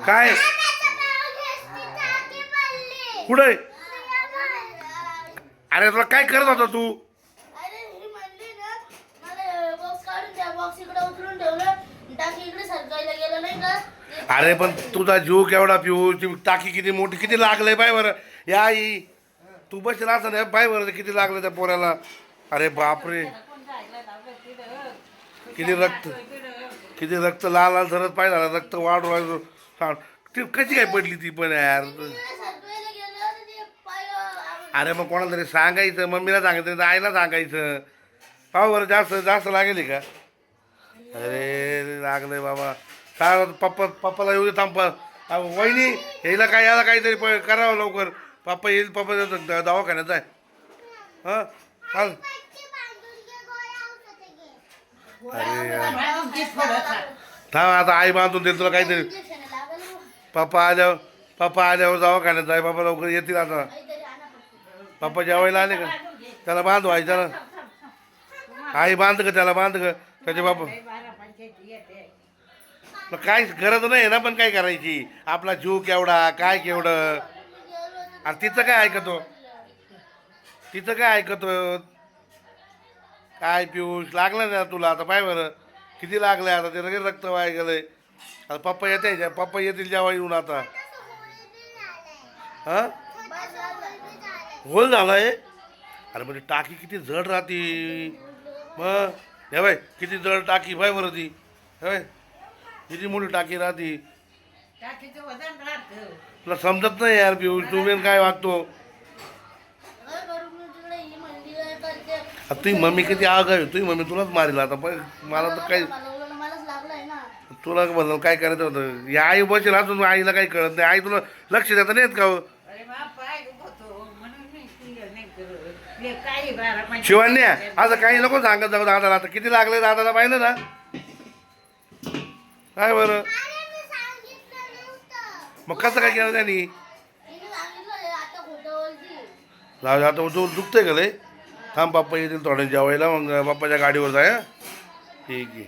काय कुठे? अरे तुला काय करत होता तू? अरे पण तुझा जीव केवढा पिऊ, टाकी किती मोठी, किती लागलंय पाय बरं. या आई तू बसला असं नाही पाय बरं किती लागलं त्या पोऱ्याला. अरे बापरे, किती रक्त, किती रक्त लाल लाल झरत पाय झाला, रक्त वाढ ती कशी काय पडली ती पण यार. अरे मग कोणाला तरी सांगायचं, मम्मीला सांगायचं, आईला सांगायचं. पाव बरं जास्त जास्त लागेल का? अरे लागलंय बाबा. काय पप्पाला येऊ दे, थांब. वहिनी यायला काय, याला काहीतरी करावं लवकर. पप्पा येईल, पप्पा दवाखान्यात आहे. हां चाल. अरे थांब आता, आई बांधून देईल तुला काहीतरी. पप्पा आल्यावर दवाखान्यात जाय. पप्पा लवकर येतील आता. पप्पा जेवायला आले का? त्याला बांधू, आई त्याला. आई बांध का त्याला, बांध का त्याचे बापा. काय गरज नाही ना पण काय करायची. आपला जीव केवढा, काय केवढं. अरे तिचं काय ऐकतो, तिचं काय ऐकतो. काय पिऊस लागलं ना तुला आता पाय बरं किती लागलंय. आता ते लगेच रक्त वाया गेलंय. आता पप्पा येते, पप्पा येतील जेव्हा येऊन आता. हां होल झालाय. अरे म्हणजे टाकी किती जड राहते मग. हे बाय किती जड टाकी बाय बरं ती. हे बाय किती मोठी टाकी राहते. तुला समजत नाही यार पिऊस, तू मेन काय वागतो. तुझी मम्मी किती आग आहे. तुझी मम्मी तुलाच मारेल आता. पण मला तर काही, तुला म्हणलं काय करायचं होतं. या आई बसेल अजून, आईला काही कळत नाही. आई तुला लक्ष देता नाही येत का हो? शिवान्या असं काही नको सांगत जाऊ दादाला. आता किती लागले दादाला पाहिलं ना. काय बरं मग कसं काय केलं त्यांनी. जाऊ दे आता, दुखतंय का लय. थांब पप्पा येतील थोड्या जेवायला, मग पप्पाच्या गाडीवर जाय. ठीक आहे.